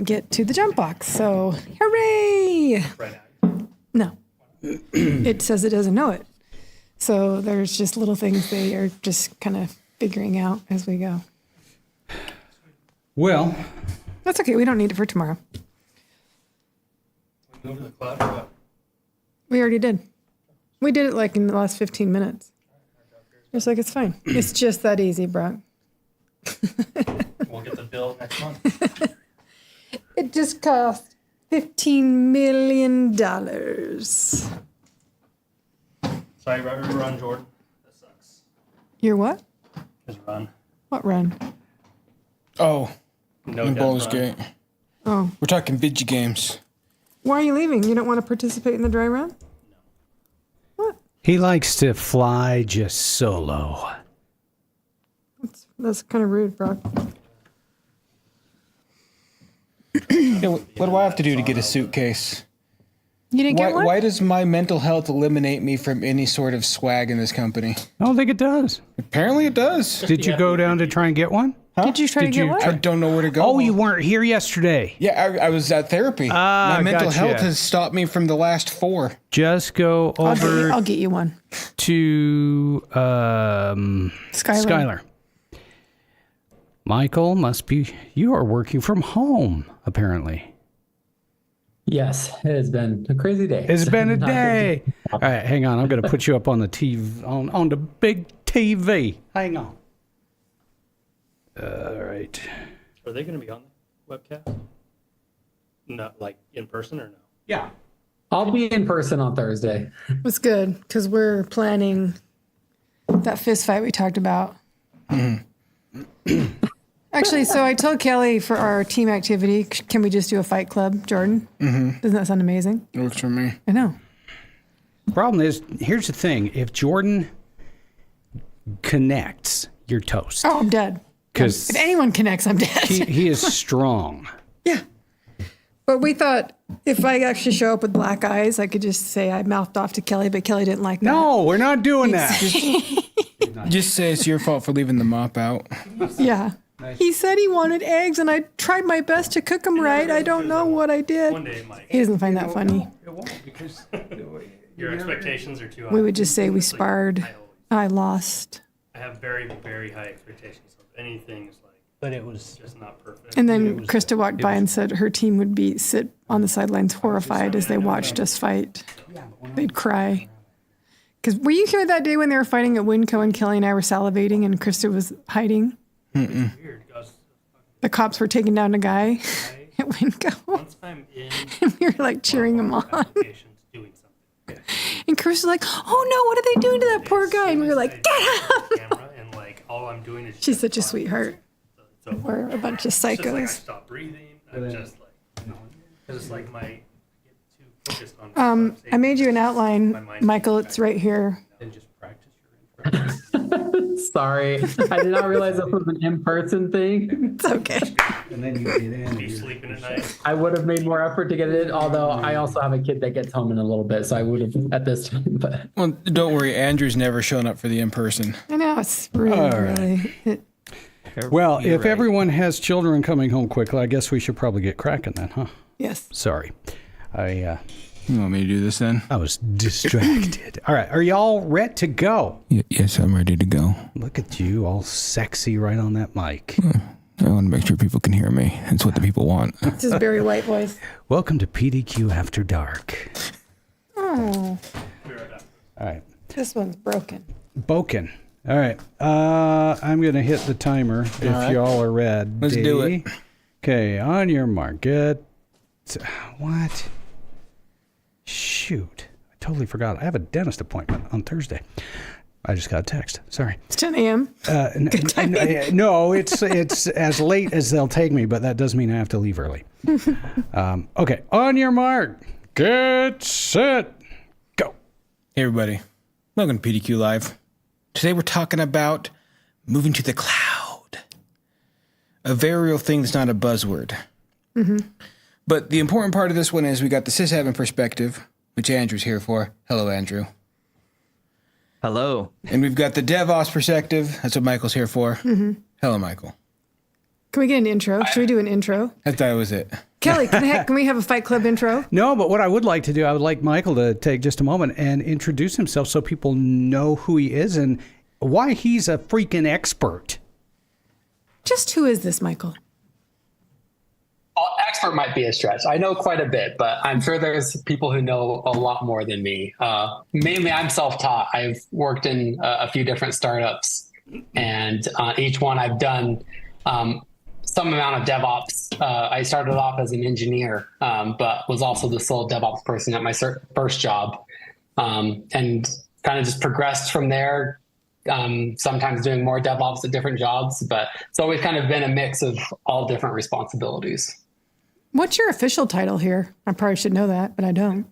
get to the jump box. So, hooray! Right now. No. It says it doesn't know it. So there's just little things they are just kind of figuring out as we go. Well, That's okay. We don't need it for tomorrow. Go to the cloud or what? We already did. We did it like in the last 15 minutes. It's like, it's fine. It's just that easy, Brock. We'll get the bill next month. It just cost $15 million. Sorry, run, Jordan. That sucks. Your what? His run. What run? Oh, No in death Baldur's run. Gate. Oh. We're talking video games. Why are you leaving? You don't want to participate in the dry run? What? he likes to fly just solo. That's kind of rude, Brock. Yeah, what do I have to do to get a suitcase? You didn't get one? Why does my mental health eliminate me from any sort of swag in this company? I don't think it does. Apparently it does. Did you go down to try and get one? Did you try to Did get you one? I don't know where to go. Oh, you weren't here yesterday. Yeah, I was at therapy. My mental gotcha. health has stopped me from the last 4. Just go over I'll get you one. to Skylar. Michael, you are working from home, apparently. Yes, it has been a crazy day. It's been a day. All right, hang on. I'm going to put you up on the TV, on the big TV. Hang on. All right. Are they going to be on the webcast? Not like in person or no? Yeah. I'll be in person on Thursday. It's good because we're planning that fist fight we talked about. Actually, so I told Kelly for our team activity, can we just do a fight club, Jordan? Mm-hmm. Doesn't that sound amazing? It works for me. I know. Problem is, here's the thing. If Jordan connects, you're toast. Oh, I'm dead. Because If anyone connects, I'm dead. he is strong. Yeah. But we thought if I actually show up with black eyes, I could just say I mouthed off to Kelly, but Kelly didn't like that. No, we're not doing that. Just say it's your fault for leaving the mop out. Yeah. He said he wanted eggs, and I tried my best to cook them right. I don't know what I did. One day, Mike, He doesn't find that funny. It won't because your expectations are too high. We would just say we sparred. I lost. I have very, very high expectations of anything. Is like, but it was just not perfect. And then Krista walked by and said her team would sit on the sidelines horrified as they watched us fight. They'd cry. Because were you here that day when they were fighting at Winco and Kelly and I were salivating and Krista was hiding? Weird. The cops were taking down a guy at Winco. Once I'm in, And we were like cheering him on. applications doing something. And Chris was like, oh no, what are they doing to that poor guy? And we were like, get him! Camera and like all I'm doing is She's such a sweetheart. So We're a bunch of it's just like I psychos. stop breathing. I'm just like, because it's like my I get too focused on. I made you an outline, Michael. It's right here. then just practice your intro. Sorry, I did not realize this was an in-person thing. It's okay. And then you get in. Be sleeping at night. I would have made more effort to get it in, although I also have a kid that gets home in a little bit, so I would have at this time. But Well, don't worry. Andrew's never shown up for the in-person. I know, it's really, All right. really. Well, if everyone has children coming home quickly, I guess we should probably get cracking then, huh? Yes. Sorry. I You want me to do this then? was distracted. All right. Are y'all ready to go? Yes, I'm ready to go. Look at you, all sexy right on that mic. I want to make sure people can hear me. That's what the people want. This is Barry White voice. Welcome to PDQ After Dark. Oh, All right. this one's broken. Boken. All right. I'm going to hit the timer if right. y'all are ready. Let's do it. Okay, on your mark. Get... What? Shoot. I totally forgot. I have a dentist appointment on Thursday. I just got a text. Sorry. It's 10 a.m. No, it's as late as they'll take me, but that does mean I have to leave early. Okay, on your mark. Get set. Go. Hey, everybody. Welcome to PDQ Live. Today we're talking about moving to the cloud. A very real thing that's not a buzzword. Mm-hmm. But the important part of this one is we got the sysadmin perspective, which Andrew's here for. Hello, Andrew. Hello. And we've got the DevOps perspective. That's what Michael's here for. Mm-hmm. Hello, Michael. Can we get an intro? Should we do an intro? I thought it was it. Kelly, can we have a Fight Club intro? No, but what I would like to do, I would like Michael to take just a moment and introduce himself so people know who he is and why he's a freaking expert. Just who is this, Michael? Well, expert might be a stretch. I know quite a bit, but I'm sure there's people who know a lot more than me. Mainly, I'm self-taught. I've worked in a few different startups, and each one I've done some amount of DevOps. I started off as an engineer, but was also the sole DevOps person at my first job, and kind of just progressed from there. Sometimes doing more DevOps at different jobs, but it's always kind of been a mix of all different responsibilities. What's your official title here? I probably should know that, but I don't.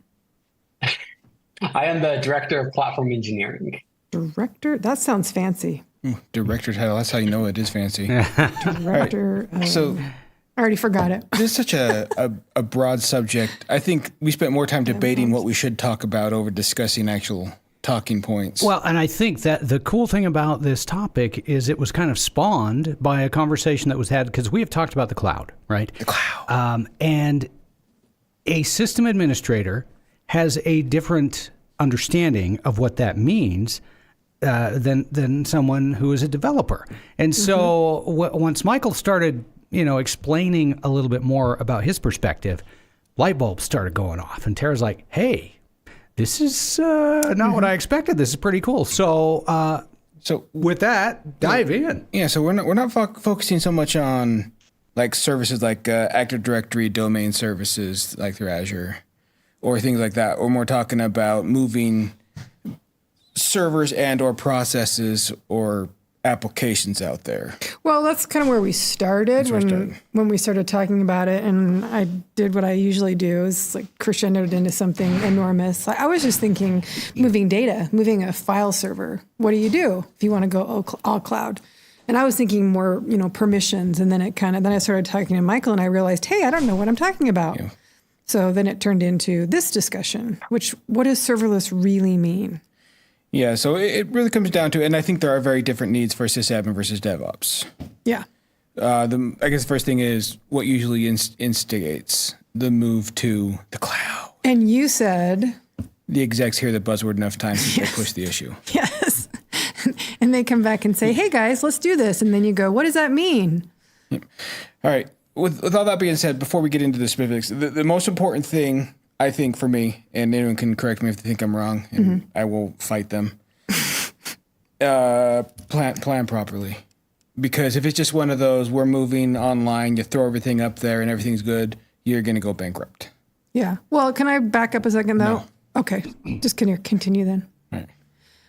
I am the director of platform engineering. Director? That sounds fancy. Director title. That's how you know it is fancy. Director. So I already forgot it. this is such a broad subject. I think we spent more time debating what we should talk about over discussing actual talking points. Well, and I think that the cool thing about this topic is it was kind of spawned by a conversation that was had, because we have talked about the cloud, right? The cloud. And a system administrator has a different understanding of what that means than someone who is a developer. And so once Michael started, explaining a little bit more about his perspective, light bulbs started going off. And Tara's like, hey, this is not what I expected. This is pretty cool. So with that, dive in. Yeah, so we're not focusing so much on like services like Active Directory domain services like through Azure or things like that. We're more talking about moving servers and or processes or applications out there. Well, that's kind of where we started when we started talking about it. And I did what I usually do, is like crescendoed into something enormous. I was just thinking moving data, moving a file server. What do you do if you want to go all cloud? And I was thinking more, permissions. And then then I started talking to Michael and I realized, hey, I don't know what I'm talking about. Yeah. So then it turned into this discussion, what does serverless really mean? Yeah, so it really comes down to, and I think there are very different needs for sysadmin versus DevOps. Yeah. I guess the first thing is what usually instigates the move to the cloud. And you said... The execs hear the buzzword enough times they push the issue. Yes. And they come back and say, hey, guys, let's do this. And then you go, what does that mean? Yeah. All right. With all that being said, before we get into the specifics, the most important thing, I think, for me, and anyone can correct me if they think I'm wrong, and I will fight them, plan properly. Because if it's just one of those, we're moving online, you throw everything up there and everything's good, you're going to go bankrupt. Yeah. Well, can I back up a second, though? No. Okay. Just continue then. All right.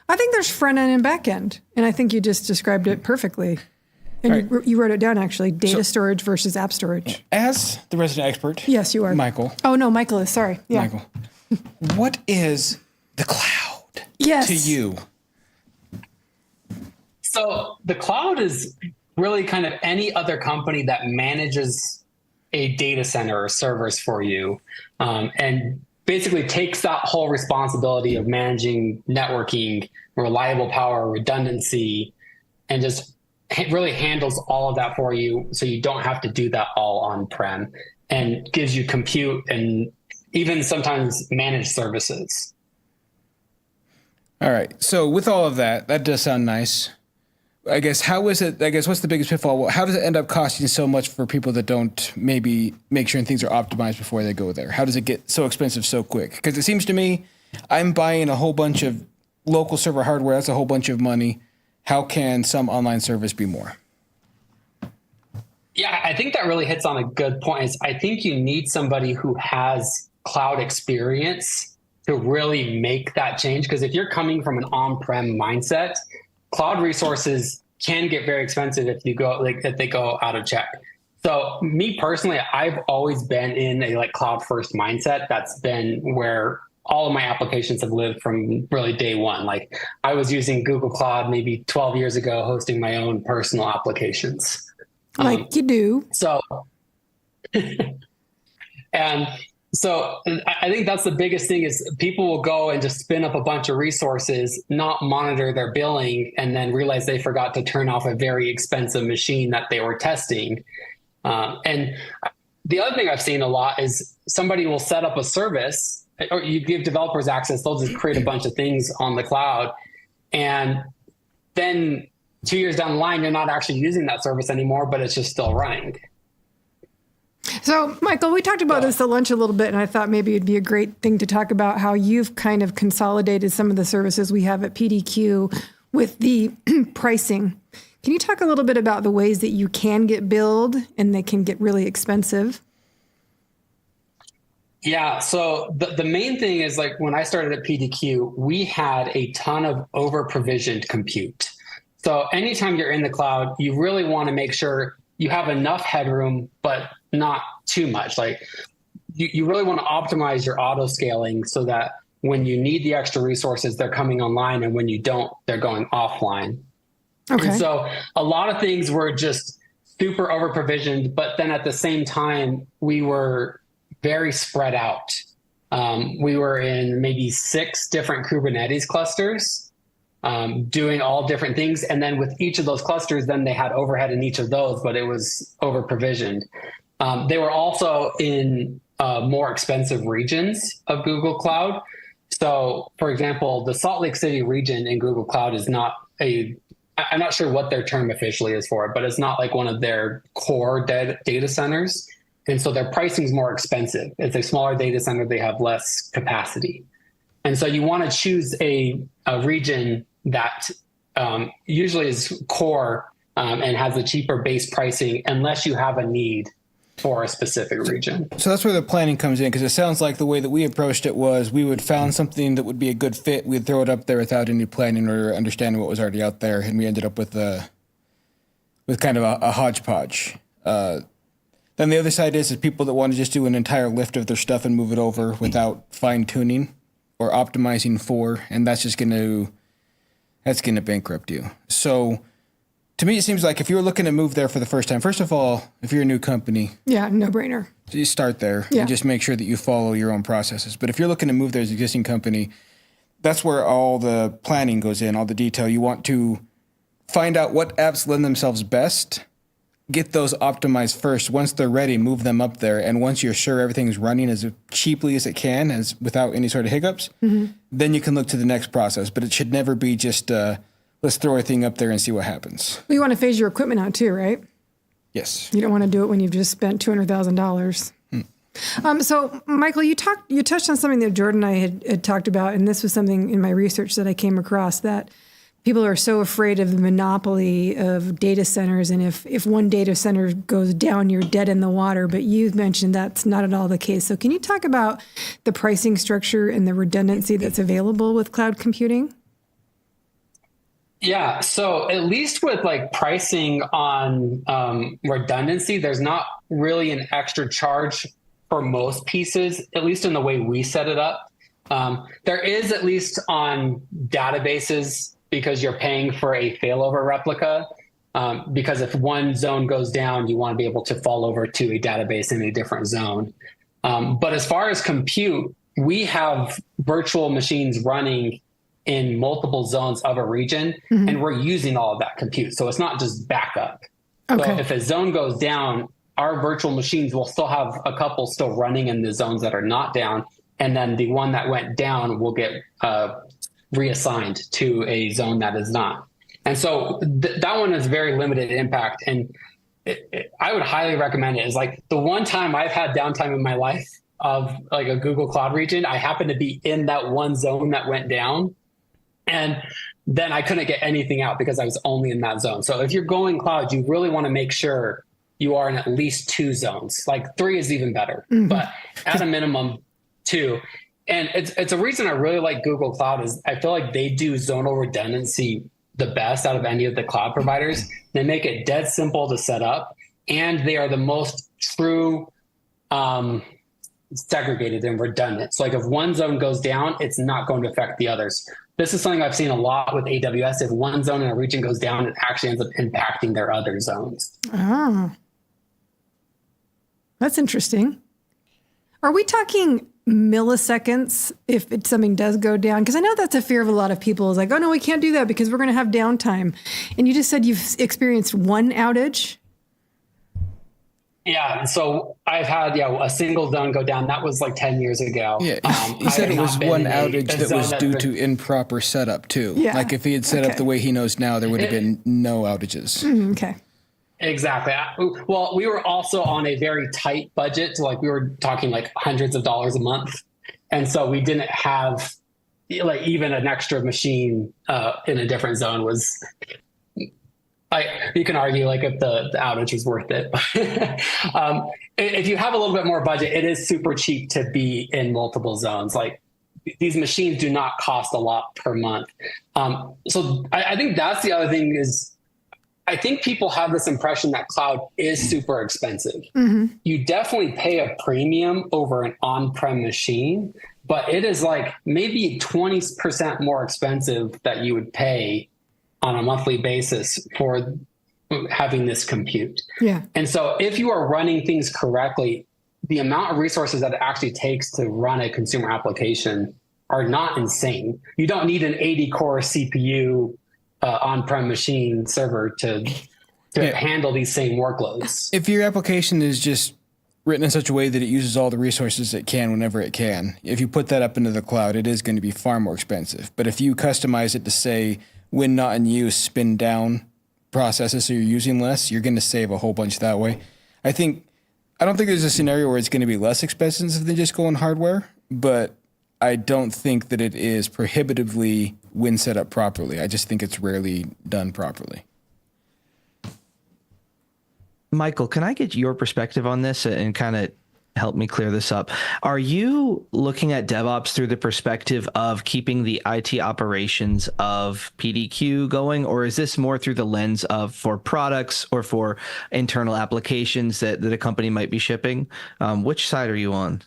I think there's front end and back end, and I think you just described it perfectly. And you wrote it down, actually, data storage versus app storage. As the resident expert. Yes, you are. Michael. Oh, no, Michael is. Sorry. Yeah. Michael. What is the cloud to you? So the cloud is really kind of any other company that manages a data center or servers for you, and basically takes that whole responsibility of managing networking, reliable power, redundancy, and just really handles all of that for you, so you don't have to do that all on-prem, and gives you compute and even sometimes managed services. All right. So with all of that does sound nice. I guess what's the biggest pitfall? How does it end up costing so much for people that don't maybe make sure things are optimized before they go there? How does it get so expensive so quick? Because it seems to me I'm buying a whole bunch of local server hardware. That's a whole bunch of money. How can some online service be more? Yeah, I think that really hits on a good point. I think you need somebody who has cloud experience to really make that change. Because if you're coming from an on-prem mindset, cloud resources can get very expensive if they go out of check. So me personally, I've always been in a cloud first mindset. That's been where all of my applications have lived from really day one. Like I was using Google Cloud maybe 12 years ago, hosting my own personal applications. Like you do. So, and So I think that's the biggest thing is people will go and just spin up a bunch of resources, not monitor their billing, and then realize they forgot to turn off a very expensive machine that they were testing. And the other thing I've seen a lot is somebody will set up a service, or you give developers access, they'll just create a bunch of things on the cloud. And then 2 years down the line, you're not actually using that service anymore, but it's just still running. So, Michael, we talked about this at lunch a little bit, and I thought maybe it'd be a great thing to talk about how you've kind of consolidated some of the services we have at PDQ with the pricing. Can you talk a little bit about the ways that you can get billed and they can get really expensive? Yeah. So the main thing is, like, when I started at PDQ, we had a ton of over provisioned compute. So anytime you're in the cloud, you really want to make sure you have enough headroom, but not too much. Like, you really want to optimize your auto scaling so that when you need the extra resources, they're coming online, and when you don't, they're going offline. Okay. And so a lot of things were just super over provisioned, but then at the same time, we were very spread out. We were in maybe 6 different Kubernetes clusters, doing all different things. And then with each of those clusters, then they had overhead in each of those, but it was over provisioned. They were also in more expensive regions of Google Cloud. So, for example, the Salt Lake City region in Google Cloud is not I'm not sure what their term officially is for it, but it's not like one of their core data centers. And so their pricing is more expensive. It's a smaller data center, they have less capacity. And so you want to choose a region that usually is core and has a cheaper base pricing, unless you have a need for a specific region. So that's where the planning comes in, because it sounds like the way that we approached it was we would found something that would be a good fit. We'd throw it up there without any planning or understanding what was already out there, and we ended up with kind of a hodgepodge. Then the other side is people that want to just do an entire lift of their stuff and move it over without fine tuning or optimizing for, and that's going to bankrupt you. So to me, it seems like if you're looking to move there for the first time, first of all, if you're a new company, Yeah, no brainer. you start there Yeah. and just make sure that you follow your own processes. But if you're looking to move there as an existing company, that's where all the planning goes in, all the detail. You want to find out what apps lend themselves best, get those optimized first. Once they're ready, move them up there. And once you're sure everything's running as cheaply as it can, as without any sort of hiccups, then you can look to the next process. But it should never be just let's throw everything up there and see what happens. Well, you want to phase your equipment out too, right? Yes. You don't want to do it when you've just spent $200,000. So, Michael, you touched on something that Jordan and I had talked about, and this was something in my research that I came across, that people are so afraid of the monopoly of data centers, and if one data center goes down, you're dead in the water. But you've mentioned that's not at all the case. So can you talk about the pricing structure and the redundancy that's available with cloud computing? Yeah. So at least with like pricing on redundancy, there's not really an extra charge for most pieces, at least in the way we set it up. There is, at least on databases, because you're paying for a failover replica. Because if one zone goes down, you want to be able to fall over to a database in a different zone. But as far as compute, we have virtual machines running in multiple zones of a region, and we're using all of that compute. So it's not just backup. Okay. So if a zone goes down, our virtual machines will still have a couple still running in the zones that are not down. And then the one that went down will get reassigned to a zone that is not. And so that one is very limited impact. And I would highly recommend it. It's like the one time I've had downtime in my life of like a Google Cloud region, I happened to be in that one zone that went down. And then I couldn't get anything out because I was only in that zone. So if you're going cloud, you really want to make sure you are in at least 2 zones. Like 3 is even better, but at a minimum 2. And it's a reason I really like Google Cloud is I feel like they do zonal redundancy the best out of any of the cloud providers. They make it dead simple to set up, and they are the most true segregated and redundant. So like if one zone goes down, it's not going to affect the others. This is something I've seen a lot with AWS. If one zone in a region goes down, it actually ends up impacting their other zones. Oh, that's interesting. Are we talking milliseconds if something does go down? Because I know that's a fear of a lot of people is like, oh no, we can't do that because we're going to have downtime. And you just said you've experienced one outage. Yeah, so I've had a single zone go down. That was like 10 years ago. Yeah, he said it was one outage that was due to improper setup too. Yeah. Like if he had set up the way he knows now, there would have been no outages. Okay. Exactly. Well, we were also on a very tight budget. So like we were talking like hundreds of dollars a month. And so we didn't have like even an extra machine in a different zone was, you can argue like if the outage was worth it. If you have a little bit more budget, it is super cheap to be in multiple zones. Like these machines do not cost a lot per month. So I think that's the other thing is I think people have this impression that cloud is super expensive. Mm-hmm. You definitely pay a premium over an on-prem machine, but it is like maybe 20% more expensive that you would pay on a monthly basis for having this compute. Yeah. And so if you are running things correctly, the amount of resources that it actually takes to run a consumer application are not insane. You don't need an 80-core CPU on-prem machine server to handle these same workloads. If your application is just written in such a way that it uses all the resources it can whenever it can, if you put that up into the cloud, it is going to be far more expensive. But if you customize it to say, when not in use, spin down processes so you're using less, you're going to save a whole bunch that way. I don't think there's a scenario where it's going to be less expensive than just going hardware, but I don't think that it is prohibitively when set up properly. I just think it's rarely done properly. Michael, can I get your perspective on this and kind of help me clear this up? Are you looking at DevOps through the perspective of keeping the IT operations of PDQ going, or is this more through the lens of for products or for internal applications that a company might be shipping? Which side are you on?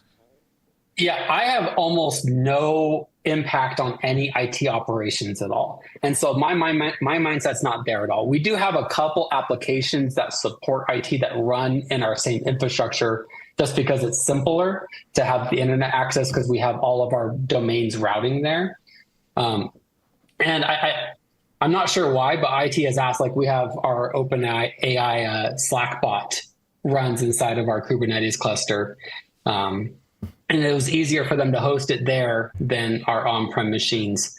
Yeah, I have almost no impact on any IT operations at all. And so my mindset's not there at all. We do have a couple applications that support IT that run in our same infrastructure just because it's simpler to have the internet access because we have all of our domains routing there. And I'm not sure why, but IT has asked, like we have our OpenAI Slack bot runs inside of our Kubernetes cluster. And it was easier for them to host it there than our on-prem machines.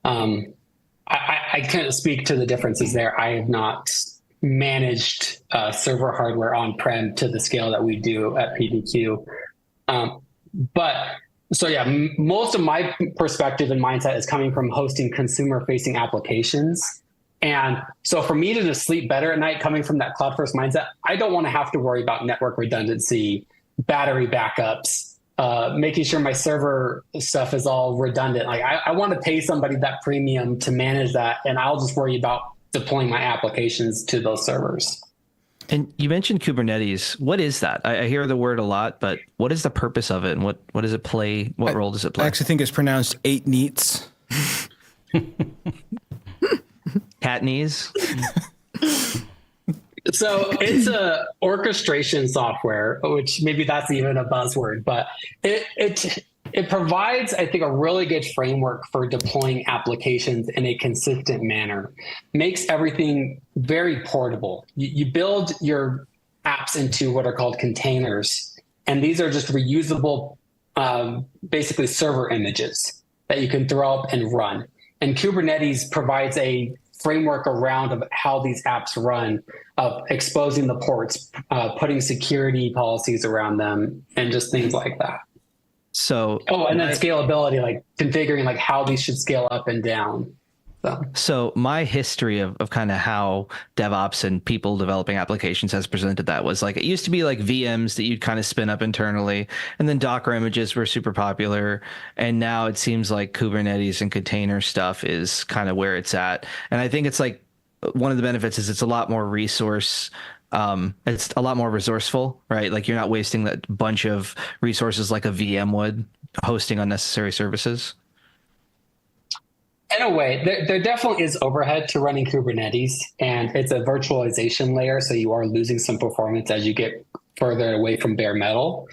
I can't speak to the differences there. I have not managed server hardware on-prem to the scale that we do at PDQ. Most of my perspective and mindset is coming from hosting consumer-facing applications. And so for me to just sleep better at night coming from that cloud-first mindset, I don't want to have to worry about network redundancy, battery backups, making sure my server stuff is all redundant. Like I want to pay somebody that premium to manage that, and I'll just worry about deploying my applications to those servers. And you mentioned Kubernetes. What is that? I hear the word a lot, but what is the purpose of it, and what does it play? What role does it play? I actually think it's pronounced 8 neats. Cat knees. So it's a orchestration software, which maybe that's even a buzzword, but it provides, I think, a really good framework for deploying applications in a consistent manner. Makes everything very portable. You build your apps into what are called containers, and these are just reusable, basically server images that you can throw up and run. And Kubernetes provides a framework around of how these apps run, of exposing the ports, putting security policies around them, and just things like that. So, and then scalability, like configuring like how these should scale up and down. So my history of kind of how DevOps and people developing applications has presented that was like, it used to be like VMs that you'd kind of spin up internally, and then Docker images were super popular. And now it seems like Kubernetes and container stuff is kind of where it's at. And I think it's like one of the benefits is it's a lot more it's a lot more resourceful, right? Like you're not wasting that bunch of resources like a VM would hosting unnecessary services. In a way, there definitely is overhead to running Kubernetes, and it's a virtualization layer, so you are losing some performance as you get further away from bare metal.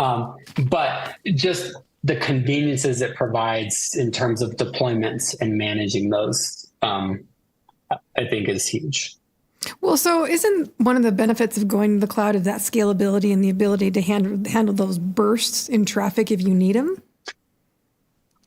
But just the conveniences it provides in terms of deployments and managing those, I think is huge. Well, so isn't one of the benefits of going to the cloud is that scalability and the ability to handle those bursts in traffic if you need them?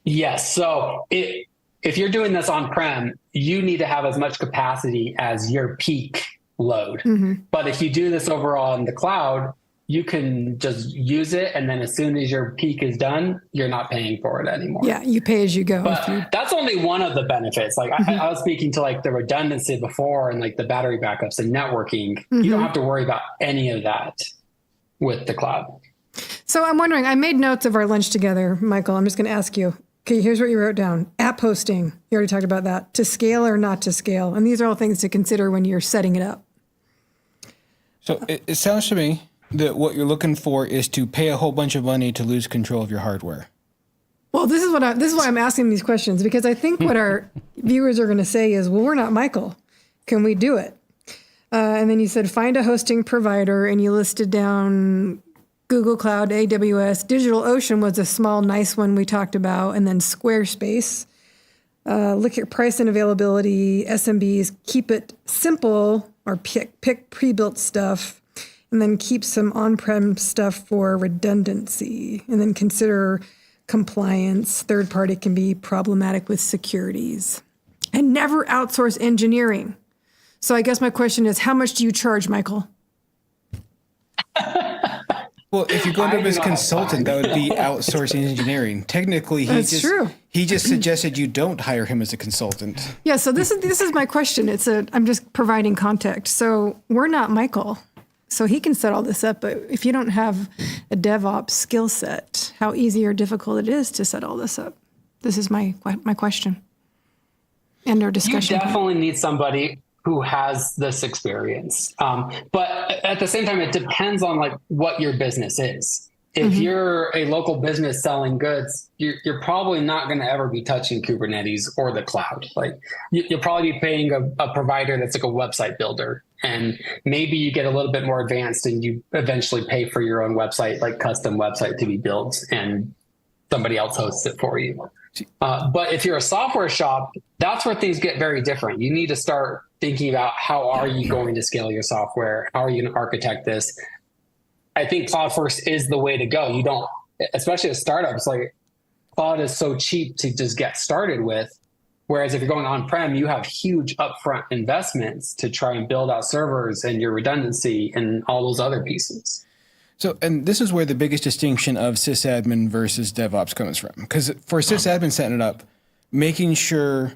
Yes. So if you're doing this on-prem, you need to have as much capacity as your peak load. Mm-hmm. But if you do this overall in the cloud, you can just use it. And then as soon as your peak is done, you're not paying for it anymore. Yeah, you pay as you go. But that's only one of the benefits. Like I was speaking to like the redundancy before and like the battery backups and networking. Mm-hmm. You don't have to worry about any of that with the cloud. So I'm wondering, I made notes of our lunch together, Michael. I'm just going to ask you. Okay, here's what you wrote down. App hosting. You already talked about that. To scale or not to scale. And these are all things to consider when you're setting it up. So it sounds to me that what you're looking for is to pay a whole bunch of money to lose control of your hardware. Well, this is why I'm asking these questions, because I think what our viewers are going to say is, well, we're not Michael. Can we do it? And then you said, find a hosting provider, and you listed down Google Cloud, AWS. DigitalOcean was a small, nice one we talked about, and then Squarespace. Look at price and availability, SMBs, keep it simple, or pick pre-built stuff, and then keep some on-prem stuff for redundancy, and then consider compliance. Third party can be problematic with securities. And never outsource engineering. So I guess my question is, how much do you charge, Michael? Well, if you're going to as consultant, that would be outsourcing engineering. Technically, he just suggested you don't hire him as a consultant. Yeah, so this is my question. I'm just providing context. So we're not Michael, so he can set all this up. But if you don't have a DevOps skill set, how easy or difficult it is to set all this up? This is my question and our discussion. You definitely need somebody who has this experience. But at the same time, it depends on like what your business is. If you're a local business selling goods, you're probably not going to ever be touching Kubernetes or the cloud. Like you'll probably be paying a provider that's like a website builder. And maybe you get a little bit more advanced and you eventually pay for your own website, like custom website to be built, and somebody else hosts it for you. But if you're a software shop, that's where things get very different. You need to start thinking about how are you going to scale your software? How are you going to architect this? I think cloud first is the way to go. You don't, especially as startups, like cloud is so cheap to just get started with. Whereas if you're going on-prem, you have huge upfront investments to try and build out servers and your redundancy and all those other pieces. So, and this is where the biggest distinction of sysadmin versus DevOps comes from. Because for sysadmin setting it up, making sure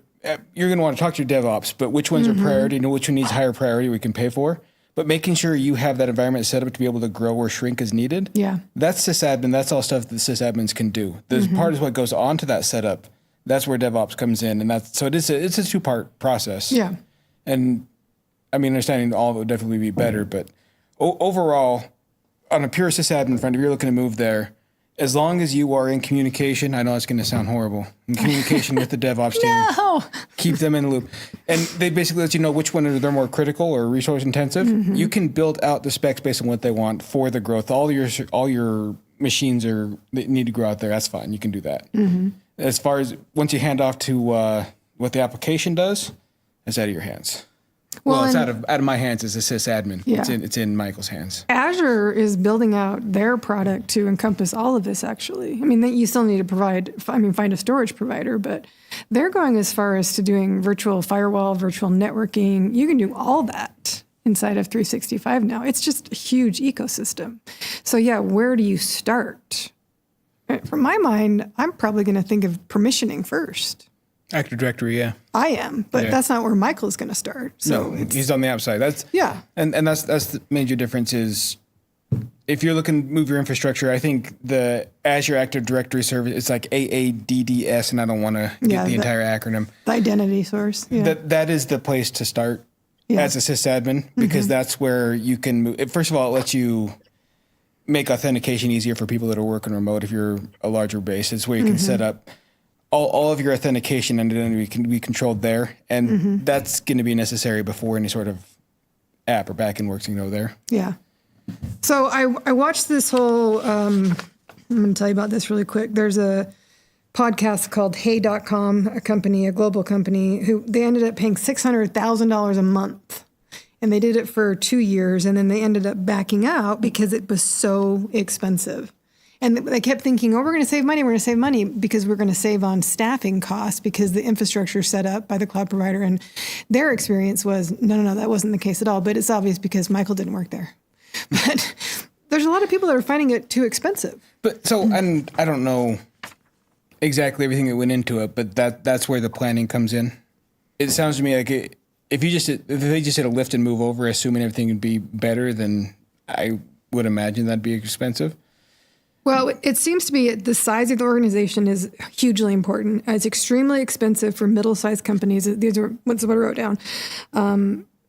you're going to want to talk to your DevOps, but which ones are priority, know which one needs higher priority we can pay for, but making sure you have that environment set up to be able to grow or shrink as needed. Yeah. That's sysadmin. That's all stuff that sysadmins can do. This part is what goes on to that setup. That's where DevOps comes in. And that's, so it's a two-part process. Yeah. And I mean, understanding all of it would definitely be better, but overall, on a pure sysadmin front, if you're looking to move there, as long as you are in communication, I know it's going to sound horrible, in communication with the DevOps team, keep them in the loop. And they basically let you know which one they're more critical or resource intensive. You can build out the specs based on what they want for the growth. All your machines they need to grow out there. That's fine. You can do that. As far as once you hand off to what the application does, it's out of your hands. Well, it's out of my hands as a sysadmin. Yeah. It's in Michael's hands. Azure is building out their product to encompass all of this, actually. I mean, you still need to find a storage provider, but they're going as far as to doing virtual firewall, virtual networking. You can do all that inside of 365 now. It's just a huge ecosystem. So yeah, where do you start? From my mind, I'm probably going to think of permissioning first. Active Directory, yeah. I am, but that's not where Michael's going to start. So no, he's on the app side. That's and that's the major difference is if you're looking to move your infrastructure, I think the Azure Active Directory service, it's like AADDS, and I don't want to get the entire acronym. The identity source. Yeah. That is the place to start as a sysadmin, because that's where you can move. First of all, it lets you make authentication easier for people that are working remote. If you're a larger base, it's where you can set up all of your authentication and identity can be controlled there. And that's going to be necessary before any sort of app or backend works, there. Yeah. So I watched this whole, I'm going to tell you about this really quick. There's a podcast called Hey.com, a global company, who they ended up paying $600,000 a month. And they did it for 2 years, and then they ended up backing out because it was so expensive. And they kept thinking, oh, we're going to save money because we're going to save on staffing costs because the infrastructure is set up by the cloud provider. And their experience was, no, that wasn't the case at all. But it's obvious because Michael didn't work there. But there's a lot of people that are finding it too expensive. But so, and I don't know exactly everything that went into it, but that's where the planning comes in. It sounds to me like if they just did a lift and move over, assuming everything would be better, then I would imagine that'd be expensive. Well, it seems to be the size of the organization is hugely important. It's extremely expensive for middle-sized companies. These are what's what I wrote down.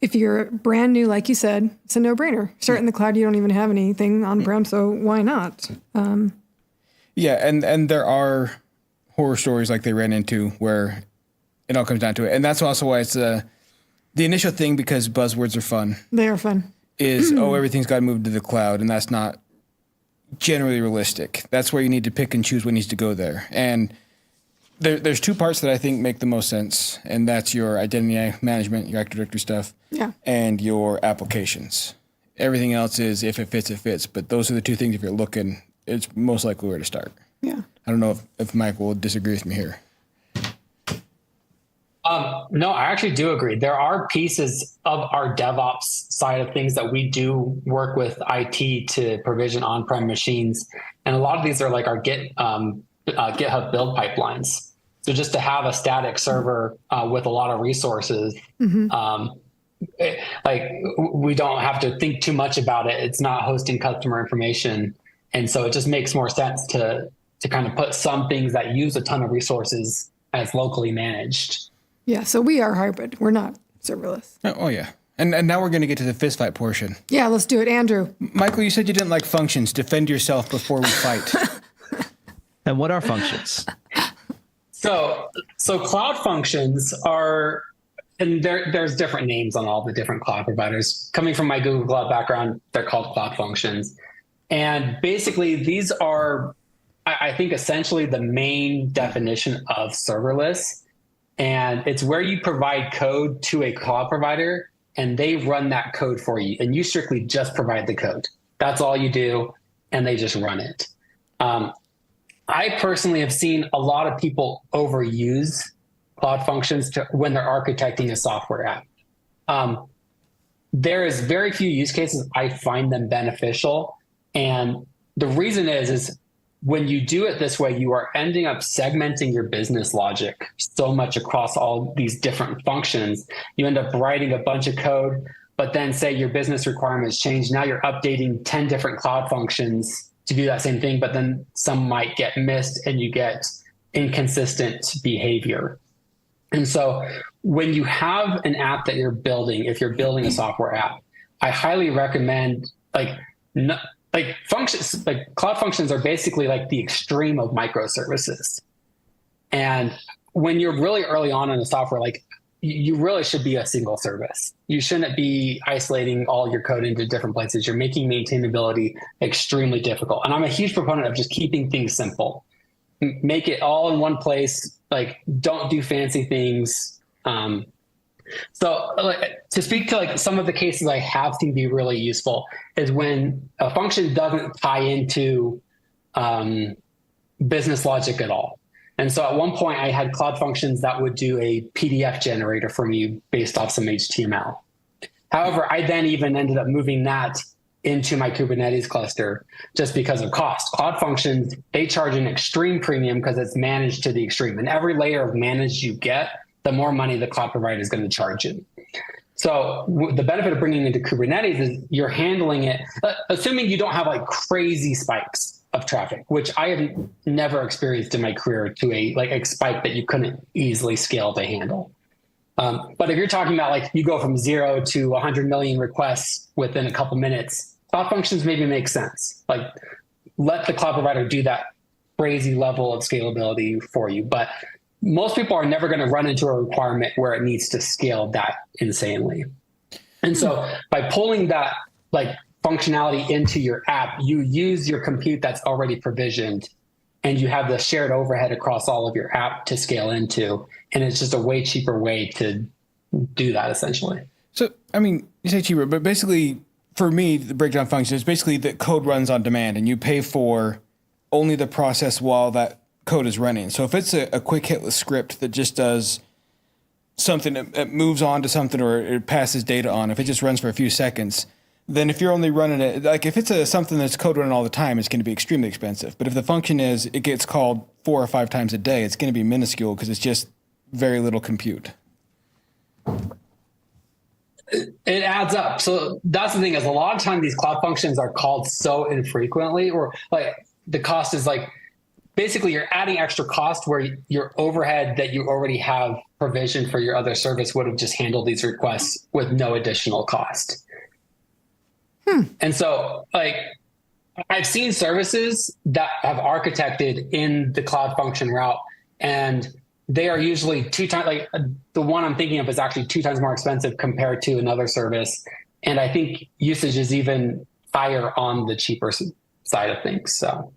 If you're brand new, like you said, it's a no-brainer. Start in the cloud, you don't even have anything on-prem, so why not? Yeah, and there are horror stories like they ran into where it all comes down to it. And that's also why it's the initial thing, because buzzwords are fun. They are fun. Is, everything's got to move to the cloud, and that's not generally realistic. That's where you need to pick and choose what needs to go there. And there's two parts that I think make the most sense, and that's your identity management, your Active Directory stuff, and your applications. Everything else is if it fits, it fits. But those are the two things, if you're looking, it's most likely where to start. Yeah. I don't know if Michael will disagree with me here. No, I actually do agree. There are pieces of our DevOps side of things that we do work with IT to provision on-prem machines. And a lot of these are like our GitHub build pipelines. So just to have a static server with a lot of resources, we don't have to think too much about it. It's not hosting customer information. And so it just makes more sense to kind of put some things that use a ton of resources as locally managed. Yeah, so we are hybrid. We're not serverless. Oh yeah. And now we're going to get to the fist fight portion. Yeah, let's do it. Andrew. Michael, you said you didn't like functions. Defend yourself before we fight. And what are functions? So cloud functions are, and there's different names on all the different cloud providers. Coming from my Google Cloud background, they're called cloud functions. And basically these are, I think, essentially the main definition of serverless. And it's where you provide code to a cloud provider and they run that code for you. And you strictly just provide the code. That's all you do. And they just run it. I personally have seen a lot of people overuse cloud functions when they're architecting a software app. There is very few use cases I find them beneficial. And the reason is when you do it this way, you are ending up segmenting your business logic so much across all these different functions. You end up writing a bunch of code, but then say your business requirements change. Now you're updating 10 different cloud functions to do that same thing, but then some might get missed and you get inconsistent behavior. And so when you have an app that you're building, if you're building a software app, I highly recommend functions, like cloud functions are basically like the extreme of microservices. And when you're really early on in the software, like you really should be a single service. You shouldn't be isolating all your code into different places. You're making maintainability extremely difficult. And I'm a huge proponent of just keeping things simple. Make it all in one place. Like, don't do fancy things. So to speak to like some of the cases I have seen be really useful is when a function doesn't tie into business logic at all. And so at one point I had cloud functions that would do a PDF generator for me based off some HTML. However, I then even ended up moving that into my Kubernetes cluster just because of cost. Cloud functions, they charge an extreme premium because it's managed to the extreme. And every layer of managed you get, the more money the cloud provider is going to charge you. So the benefit of bringing it into Kubernetes is you're handling it, assuming you don't have like crazy spikes of traffic, which I have never experienced in my career to a spike that you couldn't easily scale to handle. But if you're talking about like you go from 0 to 100 million requests within a couple minutes, cloud functions maybe make sense. Like let the cloud provider do that crazy level of scalability for you. But most people are never going to run into a requirement where it needs to scale that insanely. And so by pulling that like functionality into your app, you use your compute that's already provisioned, and you have the shared overhead across all of your app to scale into. And it's just a way cheaper way to do that, essentially. So, I mean, you say cheaper, but basically, for me, the breakdown function is basically that code runs on demand, and you pay for only the process while that code is running. So if it's a quick hitless script that just does something, that moves on to something, or it passes data on, if it just runs for a few seconds, then if you're only running it, like if it's something that's code running all the time, it's going to be extremely expensive. But if the function is, it gets called 4 or 5 times a day, it's going to be minuscule because it's just very little compute. It adds up. So that's the thing, is a lot of time these cloud functions are called so infrequently, or like the cost is like, basically you're adding extra cost where your overhead that you already have provisioned for your other service would have just handled these requests with no additional cost. And so like I've seen services that have architected in the cloud function route, and they are usually 2 times, like the one I'm thinking of is actually 2 times more expensive compared to another service. And I think usage is even higher on the cheaper side of things. So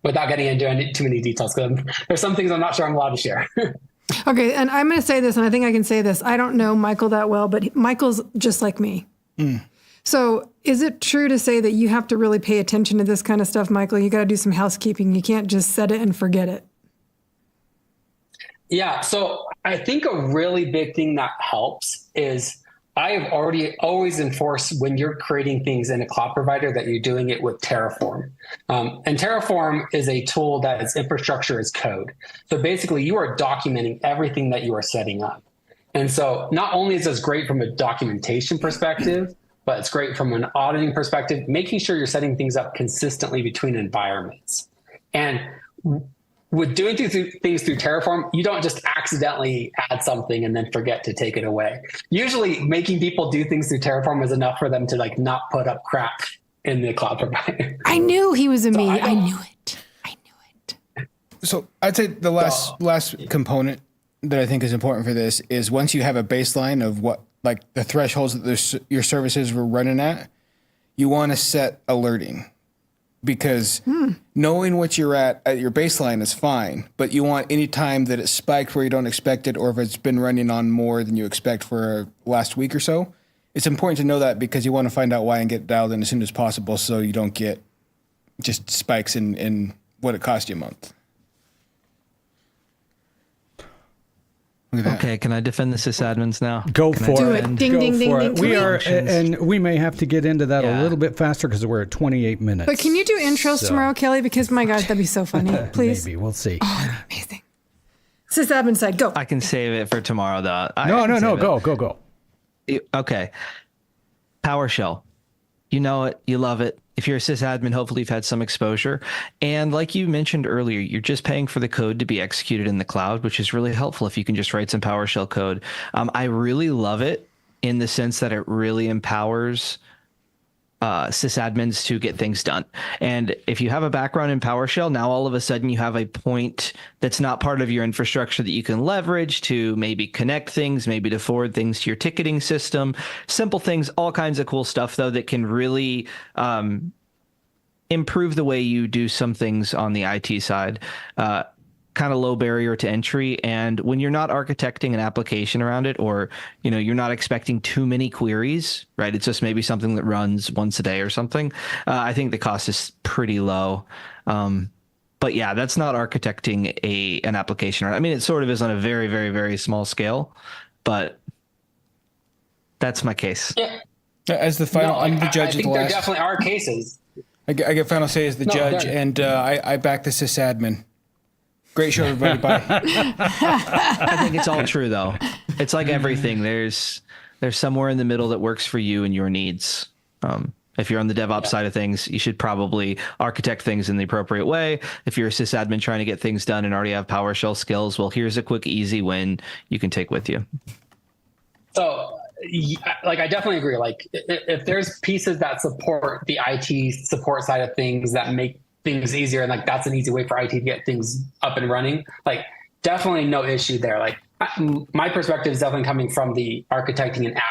without getting into too many details, because there's some things I'm not sure I'm allowed to share. Okay, and I'm going to say this, and I think I can say this. I don't know Michael that well, but Michael's just like me. So is it true to say that you have to really pay attention to this kind of stuff, Michael? You got to do some housekeeping. You can't just set it and forget it. Yeah, so I think a really big thing that helps is I have always enforced when you're creating things in a cloud provider that you're doing it with Terraform. And Terraform is a tool that is infrastructure as code. So basically you are documenting everything that you are setting up. And so not only is this great from a documentation perspective, but it's great from an auditing perspective, making sure you're setting things up consistently between environments. And with doing things through Terraform, you don't just accidentally add something and then forget to take it away. Usually making people do things through Terraform is enough for them to like not put up crap in the cloud provider. I knew he was a me. I knew it. So I'd say the last component that I think is important for this is once you have a baseline of what, like the thresholds that your services were running at, you want to set alerting. Because knowing what you're at your baseline is fine, but you want any time that it's spiked where you don't expect it, or if it's been running on more than you expect for last week or so, it's important to know that because you want to find out why and get dialed in as soon as possible so you don't get just spikes in what it cost you a month. Look at that. Okay, can I defend the sysadmins now? Go Can I for Do it. it. Ding, ding, ding, ding. We Can are, we- and we may have to get into that a Yeah. little bit faster because we're at 28 minutes. But can you do intros So- tomorrow, Kelly? Because my God, that'd be so funny. Please. Maybe we'll see. Amazing. Sysadmin side, go. I can save it for tomorrow, though. No. Go. Okay. PowerShell. You know it. You love it. If you're a sysadmin, hopefully you've had some exposure. And like you mentioned earlier, you're just paying for the code to be executed in the cloud, which is really helpful if you can just write some PowerShell code. I really love it in the sense that it really empowers sysadmins to get things done. And if you have a background in PowerShell, now all of a sudden you have a point that's not part of your infrastructure that you can leverage to maybe connect things, maybe to forward things to your ticketing system, simple things, all kinds of cool stuff though that can really improve the way you do some things on the IT side. Kind of low barrier to entry. And when you're not architecting an application around it, or, you know, you're not expecting too many queries, right? It's just maybe something that runs once a day or something. I think the cost is pretty low. But yeah, that's not architecting an application. I mean, it sort of is on a very, very, very small scale, but that's my case. Yeah. As the final, No, I'm the I judge of think the there last. definitely are cases. I get final say as the No, judge, there- and I back the sysadmin. Great show, everybody. Bye. I think it's all true though. It's like everything. There's somewhere in the middle that works for you and your needs. If you're on the DevOps side of things, you should probably architect things in the appropriate way. If you're a sysadmin trying to get things done and already have PowerShell skills, well, here's a quick, easy win you can take with you. So, like, I definitely agree. Like, if there's pieces that support the IT support side of things that make things easier, and like that's an easy way for IT to get things up and running, like, definitely no issue there. Like, my perspective is definitely coming from the architecting an app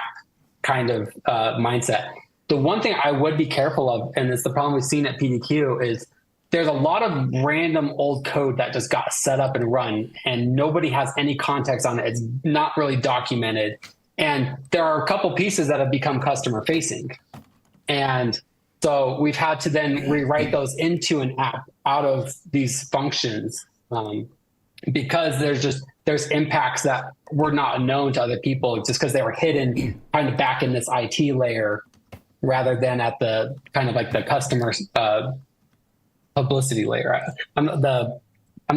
kind of mindset. the one thing I would be careful of, and it's the problem we've seen at PDQ, is there's a lot of random old code that just got set up and run, and nobody has any context on it. It's not really documented. And there are a couple pieces that have become customer facing. And so we've had to then rewrite those into an app out of these functions, because there's impacts that were not known to other people just because they were hidden kind of back in this IT layer rather than at the kind of like the customer publicity layer. I'm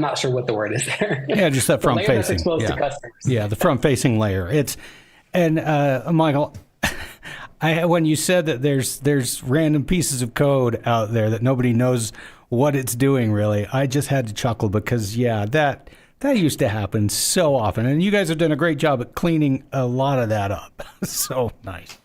not sure what the word is there. Yeah, just that front facing. Exposed to customers. Yeah, the front facing layer. Michael, when you said that there's random pieces of code out there that nobody knows what it's doing really, I just had to chuckle because that used to happen so often, and you guys have done a great job at cleaning a lot of that up. So nice.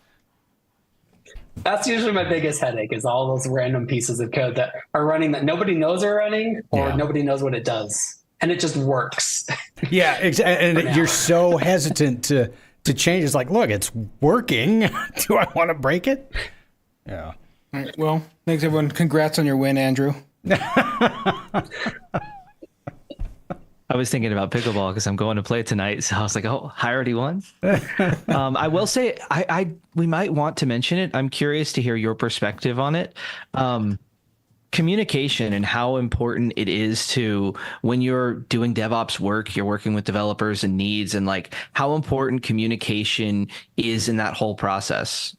That's usually my biggest headache, is all those random pieces of code that are running that nobody knows are running, or nobody knows what it does, and it just works. Yeah, exactly. And you're so hesitant to change. It's like, look, it's working. Do I want to break it? Yeah. All right. Well, thanks everyone. Congrats on your win, Andrew. I was thinking about pickleball because I'm going to play tonight. So I was like, oh, I already won. I will say we might want to mention it. I'm curious to hear your perspective on it. Communication and how important it is to, when you're doing DevOps work, you're working with developers and needs, and like how important communication is in that whole process.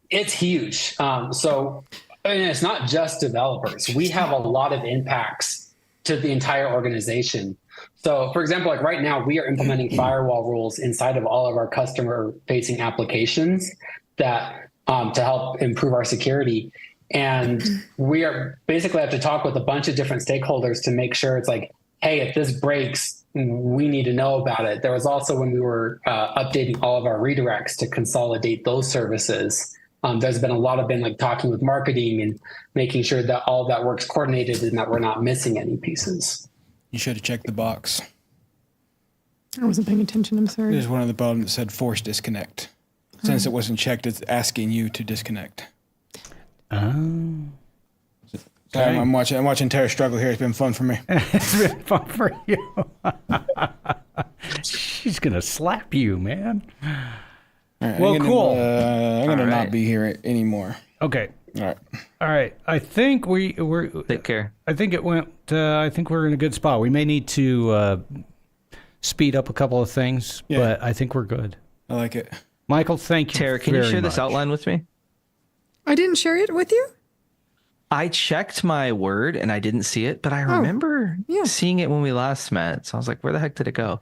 It's huge. So it's not just developers. We have a lot of impacts to the entire organization. So for example, like right now we are implementing firewall rules inside of all of our customer facing applications that to help improve our security. And we are basically have to talk with a bunch of different stakeholders to make sure it's like, hey, if this breaks, we need to know about it. There was also when we were updating all of our redirects to consolidate those services. There's been a lot of like talking with marketing and making sure that all of that works coordinated and that we're not missing any pieces. You should have checked the box. I wasn't paying attention. I'm sorry. There's one on the bottom that said force disconnect. Since it wasn't checked, it's asking you to disconnect. Oh. Sorry, I'm watching Tara struggle here. It's been fun for me. It's been fun for you. She's going to slap you, man. Right, well, cool. I'm going to not be here anymore. Okay. All right. I think we're Take care. I think it went. I think we're in a good spot. We may need to speed up a couple of things, but I think we're good. I like it. Michael, thank you. Tara, can you share this outline with me? I didn't share it with you? I checked my Word and I didn't see it, but I remember seeing it when we last met. So I was like, where the heck did it go?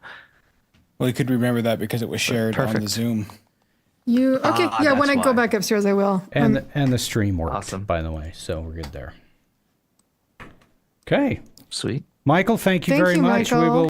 Well, you could remember that because it was shared on the Zoom. When I go back upstairs, I will. And the stream worked, Awesome. by the way, so we're good there. Okay. Sweet. Michael, thank you very much. Michael. We will